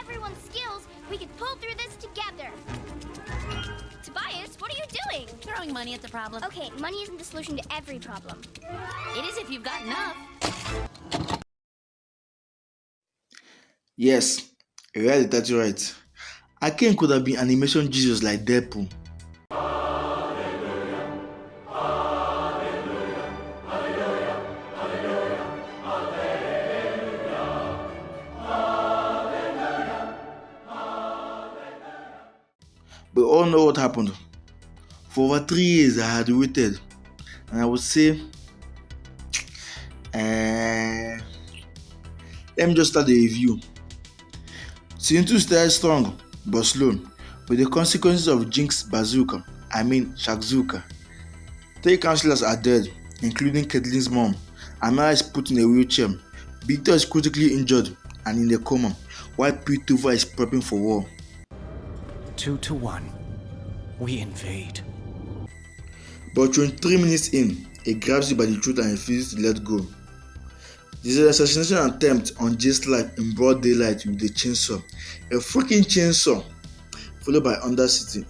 everyone's skills, we could pull through this together. Tobias, what are you doing? Throwing money at the problem. Okay, money isn't the solution to every problem. It is if you've got enough. Yes, you read it right. ARCANE could have been animation Jesus like Deadpool. We all know what happened. For over 3 years, I had waited, and I would say, let me just start the review. Season 2 started strong but slow, with the consequences of Jinx Bazooka, Shakzuka. 3 counselors are dead, including Caitlyn's mom. Amara is put in a wheelchair. Victor is critically injured and in a coma, while Piltover is prepping for war. 2-1. We invade. But 23 minutes in, it grabs you by the throat and refuses to let go. There's an assassination attempt on Jay's life in broad daylight with a chainsaw. A freaking chainsaw! Followed by Undercity,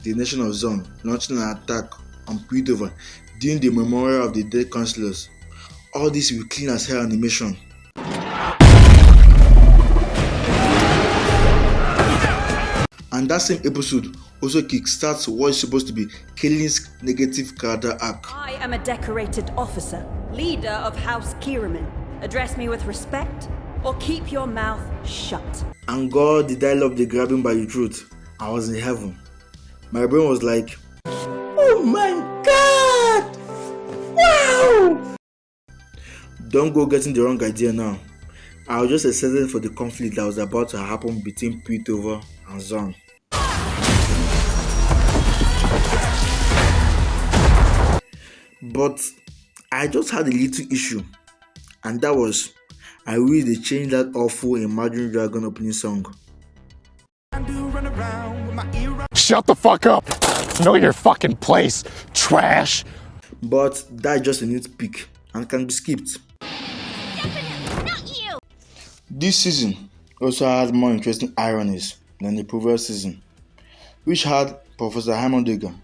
the nation of Zone, launching an attack on Piltover during the memorial of the dead councillors. All this with clean as hell animation. And that same episode also kickstarts what is supposed to be Caitlyn's negative character arc. I am a decorated officer, leader of House Kiraman. Address me with respect, or keep your mouth shut. And God, did I love the grabbing by the throat. I was in heaven. My brain was like, oh my God! Wow! Don't go getting the wrong idea now. I was just excited for the conflict that was about to happen between Piltover and Zon. But I just had a little issue, and that was I wish they changed that awful Imagine Dragon opening song. Shut the fuck up! Know your fucking place, trash! But that's just a nitpick and can be skipped. Definitely not you! This season also had more interesting ironies than the previous season, which had Professor Heimerdinger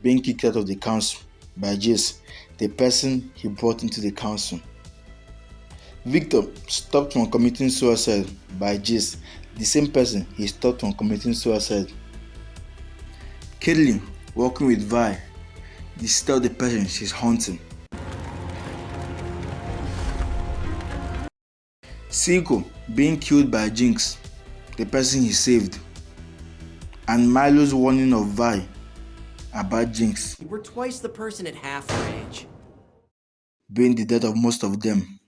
being kicked out of the council by Jace, the person he brought into the council. Victor stopped from committing suicide by Jace, the same person he stopped from committing suicide. Caitlyn working with Vi, the sister of the person she's haunting. Silco being killed by Jinx, the person he saved. And Milo's warning of Vi about Jinx We're twice the person at half our age. being the death of most of them.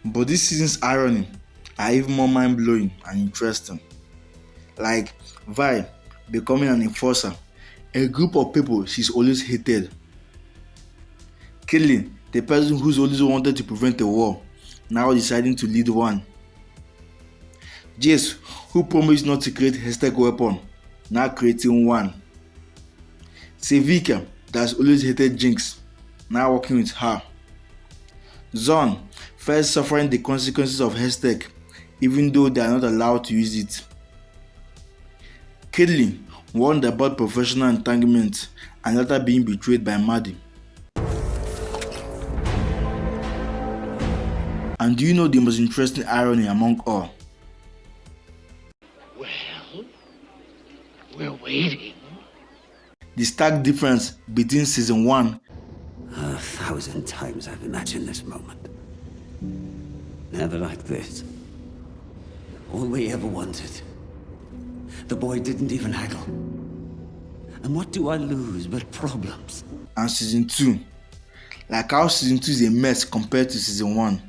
But this season's irony are even more mind-blowing and interesting. Like Vi becoming an enforcer, a group of people she's always hated. Caitlyn, the person who's always wanted to prevent a war, now deciding to lead one. Jace, who promised not to create a hextech weapon, now creating one. Sevika, that's always hated Jinx, now working with her. Zon, first suffering the consequences of hextech, even though they are not allowed to use it. Caitlyn, warned about professional entanglement and later being betrayed by Maddie. And do you know the most interesting irony among all? Well, we're waiting. The stark difference between season 1 1,000 times I've imagined this moment. Never like this. All we ever wanted. The boy didn't even haggle. And what do I lose but problems? and season 2. Like how season 2 is a mess compared to season 1.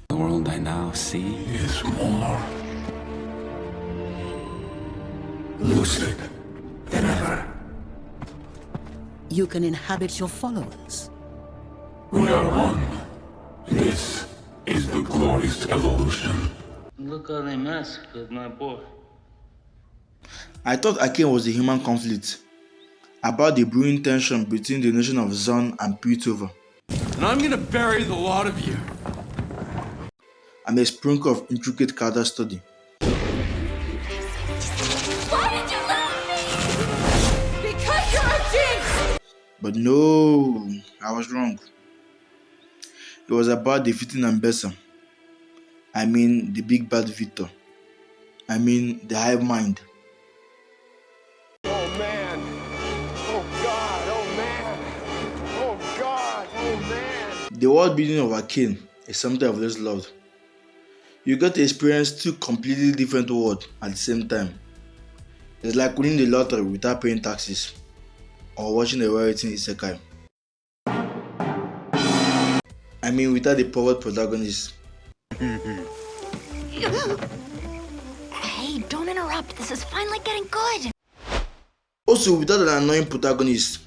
The world I now see Is more lucid than ever. You can inhabit your followers. We are one. This is the glorious evolution. Look how they massacred my boy. I thought ARCANE was a human conflict about the brewing tension between the nation of Zon and Piltover. And I'm gonna bury the lot of you. And a sprinkle of intricate character study. Why did you leave me? Because you're a jinx! But no, I was wrong. It was about defeating Ambessa. I mean, the big bad Victor. I mean, the hive mind. Oh man. Oh God. Oh man. Oh God. Oh man. The world building of ARCANE is something I've always loved. You get to experience two completely different worlds at the same time. It's like winning the lottery without paying taxes, or watching a well-written isekai. I mean, without the powered protagonist. Hey, don't interrupt. This is finally getting good. Also, without an annoying protagonist.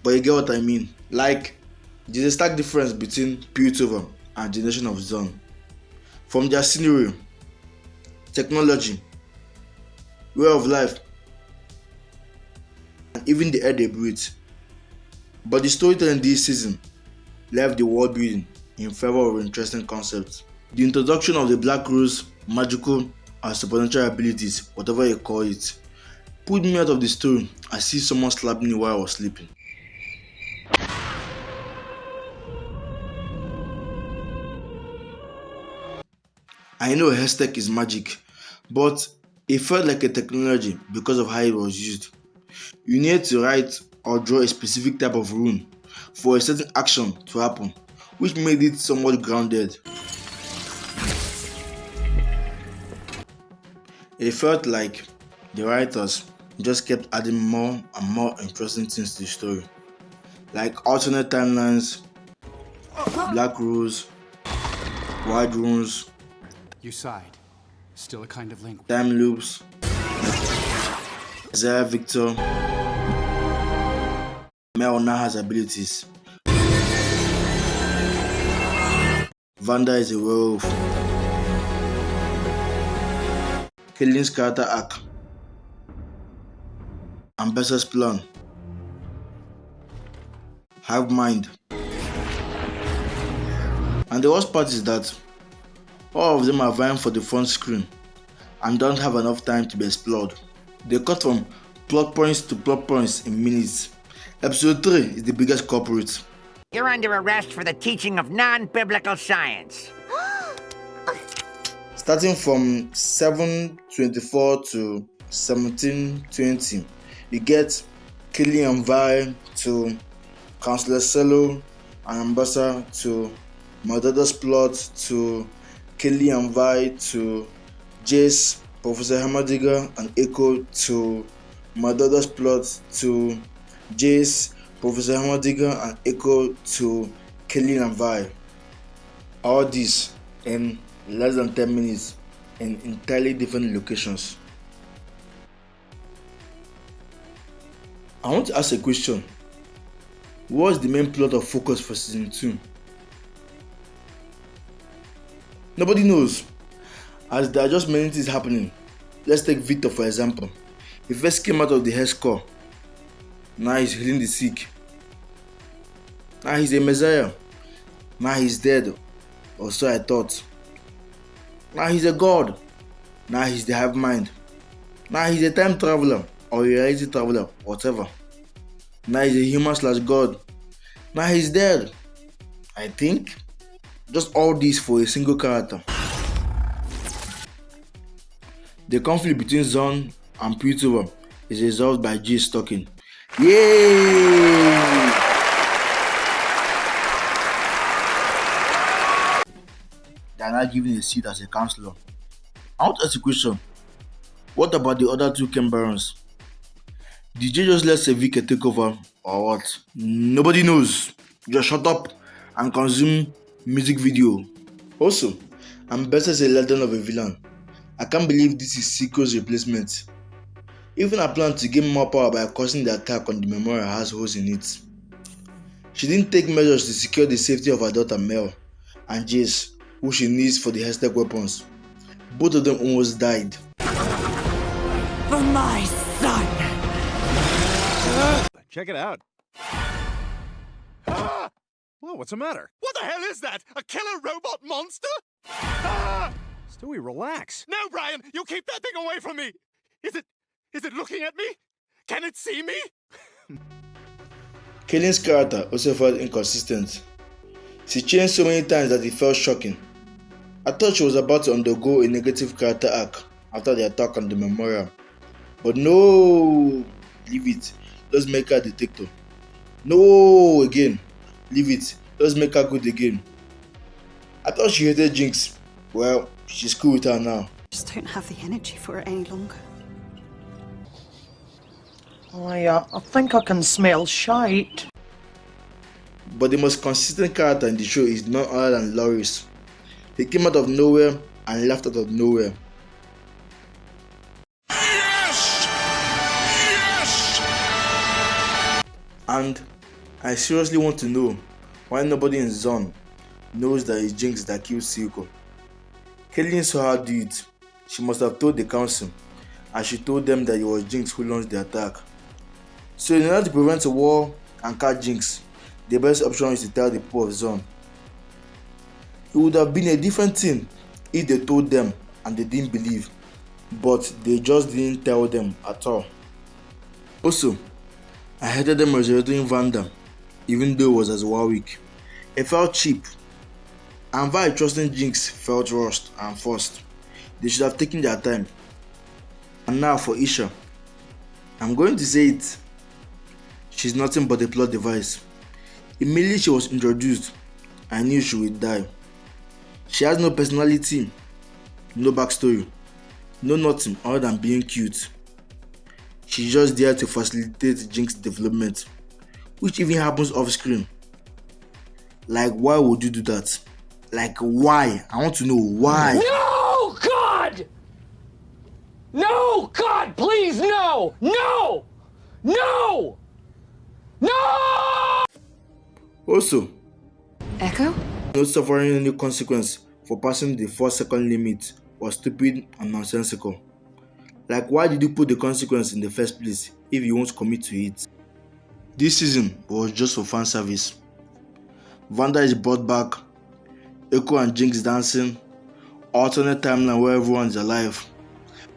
But you get what I mean. Like, there's a stark difference between Piltover and the nation of Zon. From their scenery, technology, way of life, and even the air they breathe. But the storytelling this season left the world building in favor of interesting concepts. The introduction of the Black Rose, magical and supernatural abilities, whatever you call it, put me out of the story. I see someone slapping me while I was sleeping. I know Hextech is magic, but it felt like a technology because of how it was used. You need to write or draw a specific type of rune for a certain action to happen, which made it somewhat grounded. It felt like the writers just kept adding more and more interesting things to the story, like alternate timelines, Black Rose, Wide Runes, You sighed. Still a kind of language. time loops, Isaiah Victor, Mel now has abilities. Vanda is a werewolf. Killian's character arc. Ambassador's plan. Hive mind. And the worst part is that all of them are vying for the front screen and don't have enough time to be explored. They cut from plot points to plot points in minutes. Episode 3 is the biggest culprit. You're under arrest for the teaching of non-biblical science. Starting from 7:24 to 17:20, you get Killian Vi to Counselor Cello and Ambassador to Mother's plot to Killian Vi to Jace, Professor Hamadiga and Echo to Mother's plot to Jace, Professor Hamadiga and Echo to Killian Vi. All this in less than 10 minutes in entirely different locations. I want to ask a question. What is the main plot of focus for season 2? Nobody knows, as there are just many things happening. Let's take Victor for example. He first came out of the Hex Core. Now he's healing the sick. Now he's a messiah. Now he's dead, or so I thought. Now he's a god. Now he's the hive mind. Now he's a time traveler, or a reality traveler, whatever. Now he's a human/god. Now he's dead. I think just all this for a single character. The conflict between Zon and Piltover is resolved by G stalking. Yay! They are not given a seat as a counselor. I want to ask a question. What about the other two Ken Barons? Did you just let Sevika take over or what? Nobody knows. Just shut up and consume music video. Also, Ambessa is a legend of a villain. I can't believe this is Seiko's replacement. Even her plan to gain more power by causing the attack on the memorial has holes in it. She didn't take measures to secure the safety of her daughter Mel and Jace, who she needs for the high-tech weapons. Both of them almost died. For my son! Check it out. Ah! Whoa, what's the matter? What the hell is that? A killer robot monster? Ah! Stewie, relax. No, Brian, you keep that thing away from me. Is it looking at me? Can it see me? Kayleen's character also felt inconsistent. She changed so many times that it felt shocking. I thought she was about to undergo a negative character arc after the attack on the memorial. But no! Leave it. Let's make her a detective. No! Again. Leave it. Let's make her good again. I thought she hated Jinx. Well, she's cool with her now. Just don't have the energy for it any longer. I think I can smell shite. But the most consistent character in the show is none other than Loris. He came out of nowhere and left out of nowhere. Yes! Yes! And I seriously want to know why nobody in Zone knows that it's Jinx that killed Silco. Caitlin saw her do it. She must have told the council, and she told them that it was Jinx who launched the attack. So in order to prevent a war and catch Jinx, the best option is to tell the people of Zone. It would have been a different thing if they told them and they didn't believe, but they just didn't tell them at all. Also, I hated them resurrecting Vanda, even though it was as Warwick. It felt cheap, and by trusting Jinx felt rushed and forced. They should have taken their time. And now for Isha, I'm going to say it. She's nothing but a plot device. Immediately she was introduced, I knew she would die. She has no personality, no backstory, no nothing other than being cute. She's just there to facilitate Jinx's development, which even happens off screen. Like, why would you do that? Like, why? I want to know why. No, God! No, God, please, no! No! No! No! Also, Echo? not suffering any consequence for passing the 4-second limit was stupid and nonsensical. Like, why did you put the consequence in the first place if you won't commit to it? This season was just for fan service. Vanda is brought back, Echo and Jinx dancing, alternate timeline where everyone is alive,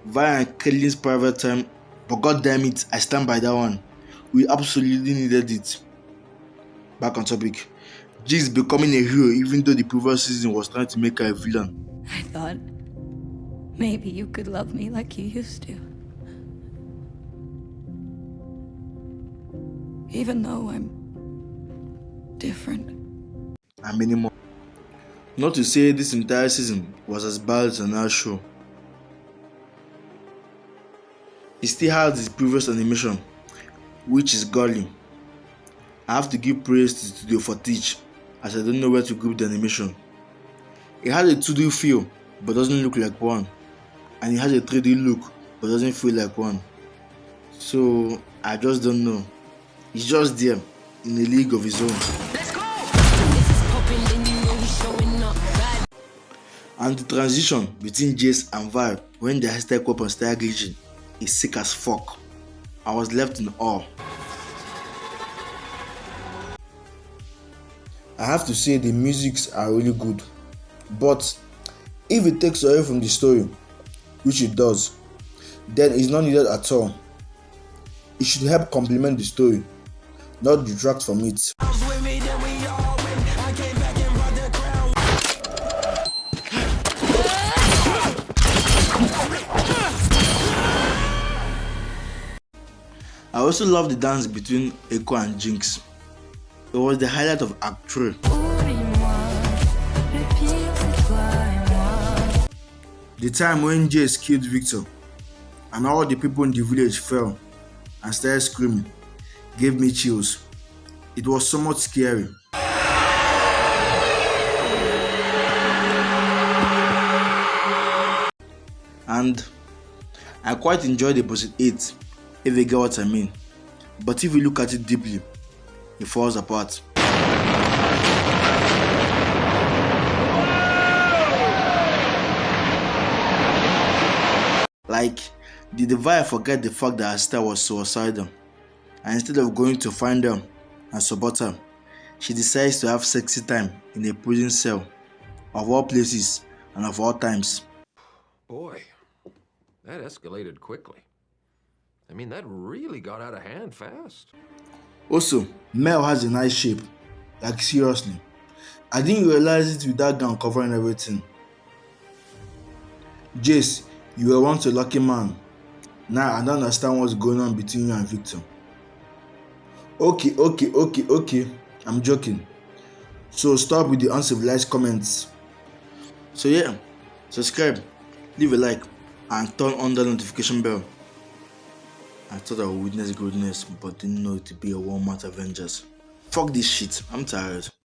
Vi and Kelly's private time, but god damn it, I stand by that one. We absolutely needed it. Back on topic. Jinx becoming a hero even though the previous season was trying to make her a villain. I thought maybe you could love me like you used to. Even though I'm different. And many more. Not to say this entire season was as bad as another show. It still has its previous animation, which is godly. I have to give praise to Studio for Teach, as I don't know where to group the animation. It has a 2D feel, but doesn't look like one. And it has a 3D look, but doesn't feel like one. So, I just don't know. It's just there, in a league of its own. Let's go! And the transition between Jace and Vi when their high-tech weapons start glitching is sick as fuck. I was left in awe. I have to say the musics are really good, but if it takes away from the story, which it does, then it's not needed at all. It should help complement the story, not detract from it. I also love the dance between Echo and Jinx. It was the highlight of Act 3. The time when Jace killed Victor and all the people in the village fell and started screaming gave me chills. It was somewhat scary. And I quite enjoyed episode 8, if you get what I mean. But if you look at it deeply, it falls apart. Like, did the Viper forget the fact that her sister was suicidal? And instead of going to find her and support her, she decides to have sexy time in a prison cell, of all places and of all times. Boy, that escalated quickly. I mean, that really got out of hand fast. Also, Mel has a nice shape. Like, seriously. I didn't realize it with that gown covering everything. Jace, you were once a lucky man. Now I don't understand what's going on between you and Victor. Okay. I'm joking. So stop with the uncivilized comments. So yeah, subscribe, leave a like, and turn on the notification bell. I thought I would witness greatness, but didn't know it to be a Walmart Avengers. Fuck this shit, I'm tired.